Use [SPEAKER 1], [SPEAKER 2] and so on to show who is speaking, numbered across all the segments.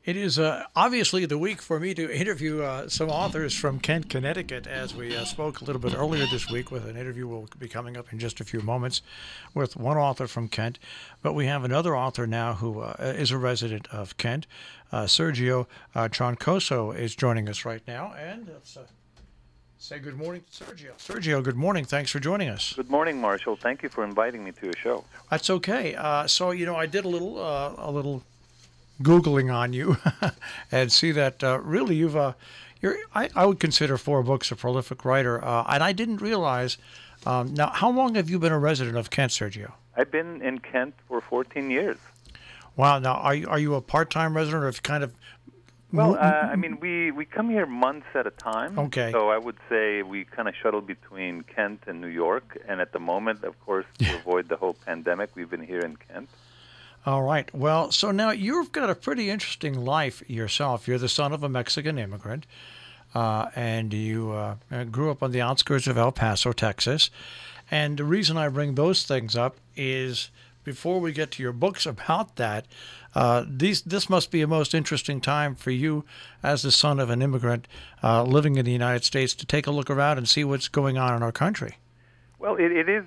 [SPEAKER 1] It is obviously the week for me to interview some authors from Kent, Connecticut, as we spoke a little bit earlier this week with an interview will be coming up in just a few moments with one author from Kent. But we have another author now who is a resident of Kent. Sergio Troncoso is joining us right now. And let's say good morning to Sergio. Sergio, good morning. Thanks for joining us.
[SPEAKER 2] Good morning, Marshall. Thank you for inviting me to your show.
[SPEAKER 1] That's okay. So, I did a little Googling on you and see that really I would consider 4 books a prolific writer. And I didn't realize, now, how long have you been a resident of Kent, Sergio?
[SPEAKER 2] I've been in Kent for 14 years.
[SPEAKER 1] Wow. Now, are you a part-time resident or kind of...
[SPEAKER 2] Well, we come here months at a time.
[SPEAKER 1] Okay.
[SPEAKER 2] So I would say we kind of shuttle between Kent and New York. And at the moment, of course, to avoid the whole pandemic, we've been here in Kent.
[SPEAKER 1] All right. Well, so now you've got a pretty interesting life yourself. You're the son of a Mexican immigrant, and you grew up on the outskirts of El Paso, Texas. And the reason I bring those things up is before we get to your books about that, this must be a most interesting time for you as the son of an immigrant living in the United States to take a look around and see what's going on in our country.
[SPEAKER 2] Well, it is,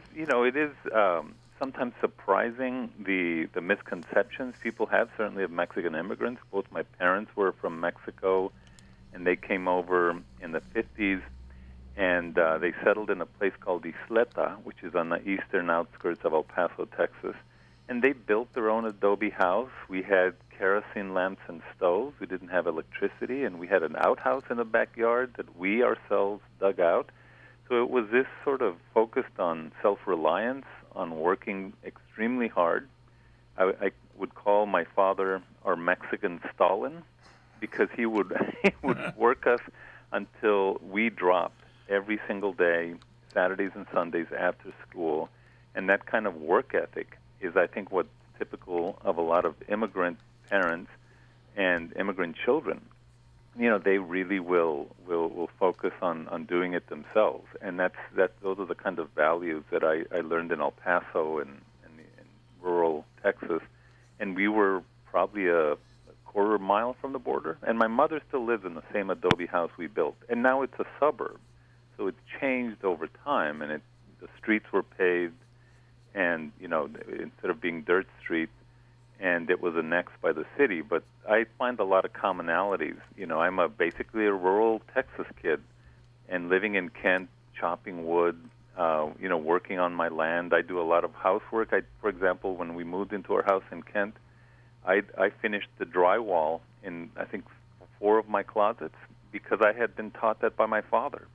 [SPEAKER 2] sometimes surprising the misconceptions people have, certainly of Mexican immigrants. Both my parents were from Mexico, and they came over in the 50s, and they settled in a place called Ysleta, which is on the eastern outskirts of El Paso, Texas. And they built their own adobe house. We had kerosene lamps and stoves. We didn't have electricity, and we had an outhouse in the backyard that we ourselves dug out. So it was this sort of focused on self-reliance, on working extremely hard. I would call my father our Mexican Stalin because he would work us until we dropped every single day, Saturdays and Sundays after school. And that kind of work ethic is, I think, what's typical of a lot of immigrant parents and immigrant children. They really will focus on doing it themselves, and those are the kind of values that I learned in El Paso and in rural Texas, and we were probably a quarter mile from the border, and my mother still lives in the same adobe house we built, and now it's a suburb, so it's changed over time, and the streets were paved, and instead of being dirt streets, and it was annexed by the city. But I find a lot of commonalities. I'm basically a rural Texas kid, and living in Kent, chopping wood, working on my land. I do a lot of housework. For example, when we moved into our house in Kent, I finished the drywall in, I think, 4 of my closets because I had been taught that by my father,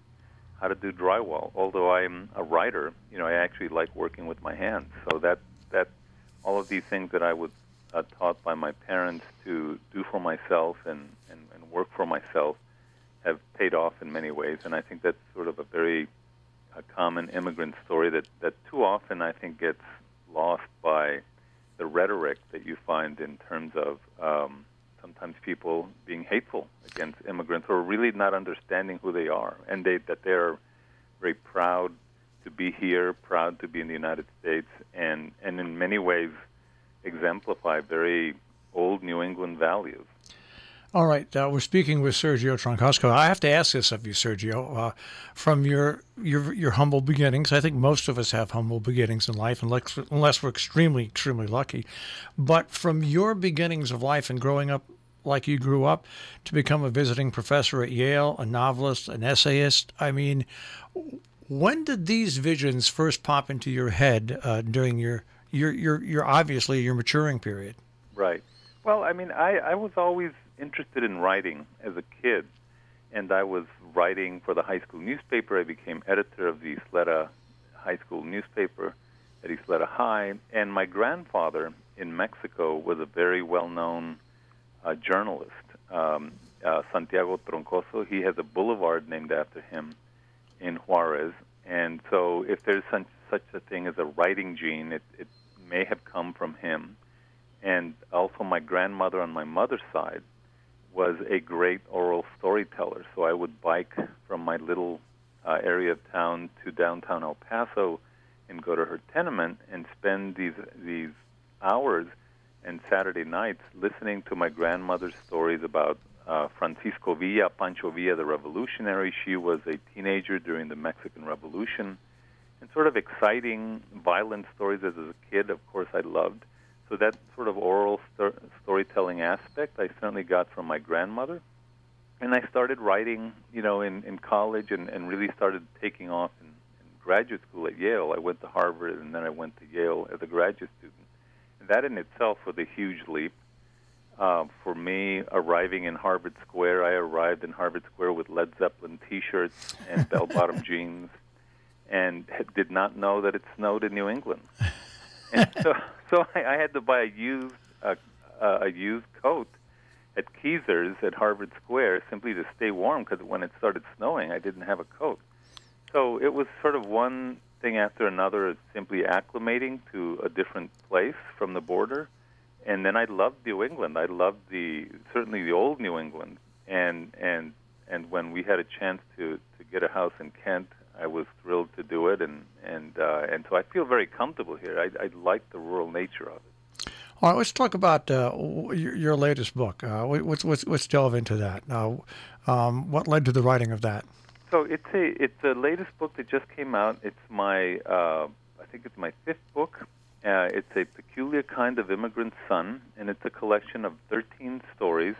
[SPEAKER 2] how to do drywall. Although I'm a writer, I actually like working with my hands. So that all of these things that I was taught by my parents to do for myself and work for myself have paid off in many ways. And I think that's sort of a common immigrant story that too often I think gets lost by the rhetoric that you find in terms of sometimes people being hateful against immigrants or really not understanding who they are, and that they're very proud to be here, proud to be in the United States, and in many ways exemplify very old New England values.
[SPEAKER 1] All right, we're speaking with Sergio Troncoso. I have to ask this of you, Sergio. From your humble beginnings, I think most of us have humble beginnings in life, unless we're extremely, extremely lucky. But from your beginnings of life and growing up like you grew up to become a visiting professor at Yale, a novelist, an essayist, I mean, when did these visions first pop into your head during your obviously your maturing period?
[SPEAKER 2] Right. Well, I was always interested in writing as a kid, and I was writing for the high school newspaper. I became editor of the Ysleta high school newspaper at Ysleta High, and my grandfather in Mexico was a very well-known journalist, Santiago Troncoso. He has a boulevard named after him in Juarez, and so if there's such a thing as a writing gene, it may have come from him. And also my grandmother on my mother's side was a great oral storyteller. So I would bike from my little area of town to downtown El Paso and go to her tenement and spend these hours and Saturday nights listening to my grandmother's stories about Francisco Villa, Pancho Villa, the revolutionary. She was a teenager during the Mexican Revolution, and sort of exciting, violent stories as a kid, of course, I loved. So that sort of oral storytelling aspect I certainly got from my grandmother. And I started writing, in college and really started taking off in graduate school at Yale. I went to Harvard, and then I went to Yale as a graduate student. And that in itself was a huge leap. For me, arriving in Harvard Square, I arrived in Harvard Square with Led Zeppelin T-shirts and bell-bottom jeans, and did not know that it snowed in New England. And so I had to buy a used coat at Keezer's at Harvard Square simply to stay warm, because when it started snowing, I didn't have a coat. So it was sort of one thing after another, simply acclimating to a different place from the border. And then I loved New England. I loved certainly the old New England. And when we had a chance to get a house in Kent, I was thrilled to do it. And so I feel very comfortable here. I like the rural nature of it.
[SPEAKER 1] All right, let's talk about your latest book. Let's delve into that. What led to the writing of that?
[SPEAKER 2] So it's the latest book that just came out. It's my I think it's my 5th book. It's A Peculiar Kind of Immigrant Son, and it's a collection of 13 stories,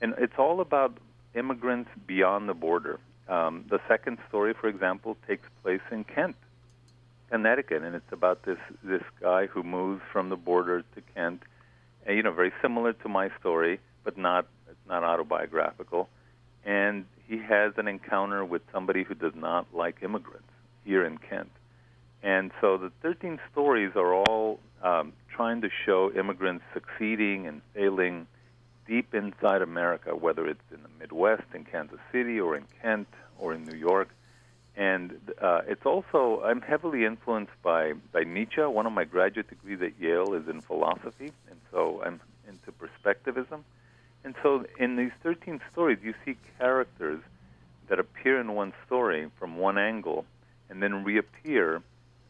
[SPEAKER 2] and it's all about immigrants beyond the border. The second story, for example, takes place in Kent, Connecticut, and it's about this guy who moves from the border to Kent, and, very similar to my story, but it's not autobiographical. And he has an encounter with somebody who does not like immigrants here in Kent. And so the 13 stories are all trying to show immigrants succeeding and failing deep inside America, whether it's in the Midwest, in Kansas City, or in Kent, or in New York. And it's also, I'm heavily influenced by Nietzsche. One of my graduate degrees at Yale is in philosophy, and so I'm into perspectivism. And so in these 13 stories, you see characters that appear in one story from one angle and then reappear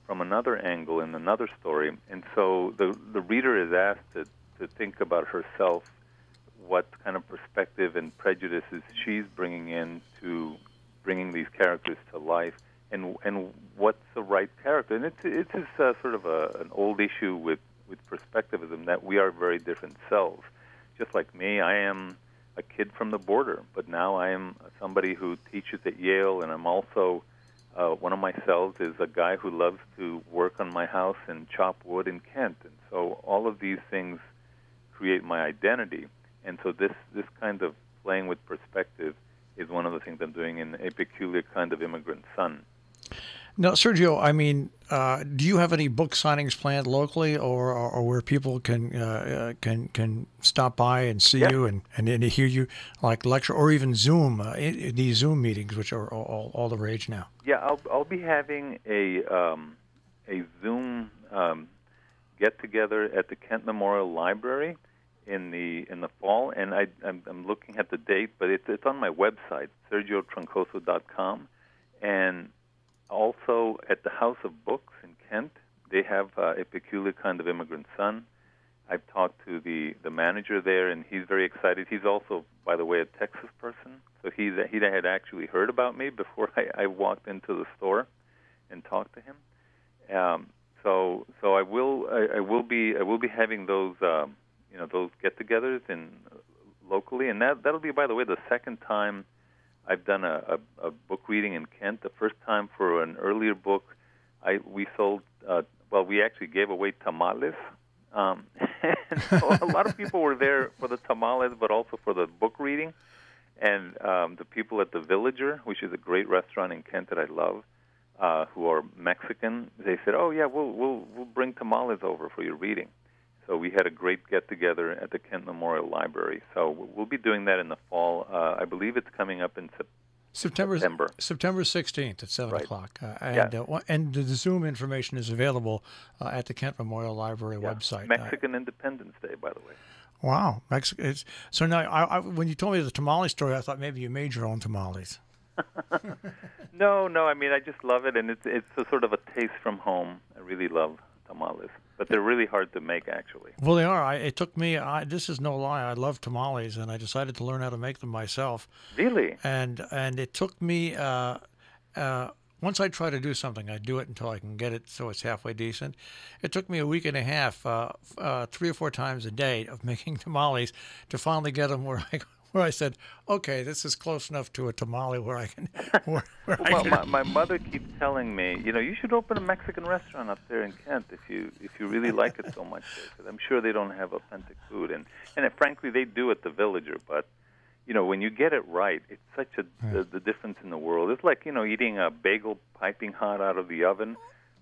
[SPEAKER 2] from another angle in another story. And so the reader is asked to think about herself, what kind of perspective and prejudices she's bringing in to bringing these characters to life, and what's the right character. And it's sort of an old issue with perspectivism, that we are very different selves. Just like me, I am a kid from the border, but now I am somebody who teaches at Yale, and I'm also, one of my selves is a guy who loves to work on my house and chop wood in Kent. And so all of these things create my identity. And so this kind of playing with perspective is one of the things I'm doing in A Peculiar Kind of Immigrant Son.
[SPEAKER 1] Now, Sergio, I mean, do you have any book signings planned locally, or where people can stop by and see you and hear you, like lecture, or even Zoom, these Zoom meetings, which are all the rage now?
[SPEAKER 2] Yeah, I'll be having a Zoom get together at the Kent Memorial Library in the fall, and I'm looking at the date, but it's on my website, sergiotroncoso.com, and also at the House of Books in Kent, they have A Peculiar Kind of Immigrant Son. I've talked to the manager there, and he's very excited. He's also, by the way, a Texas person, so he had actually heard about me before I walked into the store and talked to him. So I will be having those those get-togethers locally, and that'll be, by the way, the second time I've done a book reading in Kent. The first time for an earlier book, we sold, we actually gave away tamales. And so a lot of people were there for the tamales, but also for the book reading. And the people at the Villager, which is a great restaurant in Kent that I love, who are Mexican, they said, "Oh yeah, we'll bring tamales over for your reading." So we had a great get-together at the Kent Memorial Library. So we'll be doing that in the fall. I believe it's coming up in September
[SPEAKER 1] 16th at 7 o'clock. And the Zoom information is available at the Kent Memorial Library website.
[SPEAKER 2] Mexican Independence Day, by the way.
[SPEAKER 1] Wow. So now, when you told me the tamale story, I thought maybe you made your own tamales.
[SPEAKER 2] No. I mean, I just love it, and it's a sort of a taste from home. I really love tamales. But they're really hard to make, actually.
[SPEAKER 1] Well, they are. It took me. This is no lie. I love tamales, and I decided to learn how to make them myself.
[SPEAKER 2] Really?
[SPEAKER 1] And it took me. Once I try to do something, I do it until I can get it so it's halfway decent. It took me a week and a half, 3 or 4 times a day of making tamales to finally get them where I said, okay, this is close enough to a tamale where I can.
[SPEAKER 2] My mother keeps telling me, you should open a Mexican restaurant up there in Kent if you really like it so much. Because I'm sure they don't have authentic food, and frankly, they do at the Villager. But when you get it right, it's such the difference in the world. It's like eating a bagel piping hot out of the oven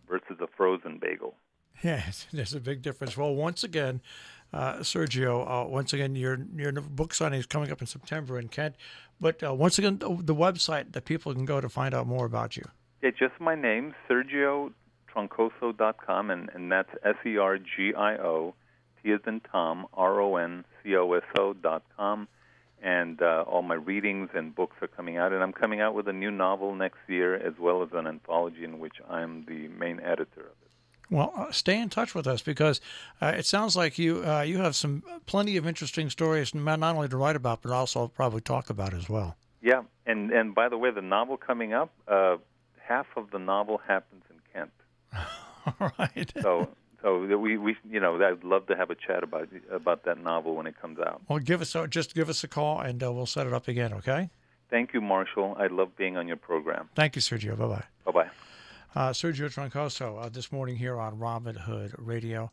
[SPEAKER 2] versus a frozen bagel.
[SPEAKER 1] Yes, there's a big difference. Well, once again, Sergio, your book signing is coming up in September in Kent. But once again, the website that people can go to find out more about you.
[SPEAKER 2] Yeah, just my name, SergioTroncoso.com, and that's SERGIO, T as in Tom, RONCOSO.com. And all my readings and books are coming out. And I'm coming out with a new novel next year, as well as an anthology in which I'm the main editor of it.
[SPEAKER 1] Well, stay in touch with us, because it sounds like you have plenty of interesting stories, not only to write about, but also probably talk about as well.
[SPEAKER 2] Yeah, and by the way, the novel coming up, half of the novel happens in Kent.
[SPEAKER 1] All right.
[SPEAKER 2] So we I'd love to have a chat about that novel when it comes out.
[SPEAKER 1] Well, just give us a call, and we'll set it up again. Okay.
[SPEAKER 2] Thank you, Marshall. I love being on your program.
[SPEAKER 1] Thank you, Sergio. Bye bye.
[SPEAKER 2] Bye bye.
[SPEAKER 1] Sergio Troncoso this morning here on Robin Hood Radio.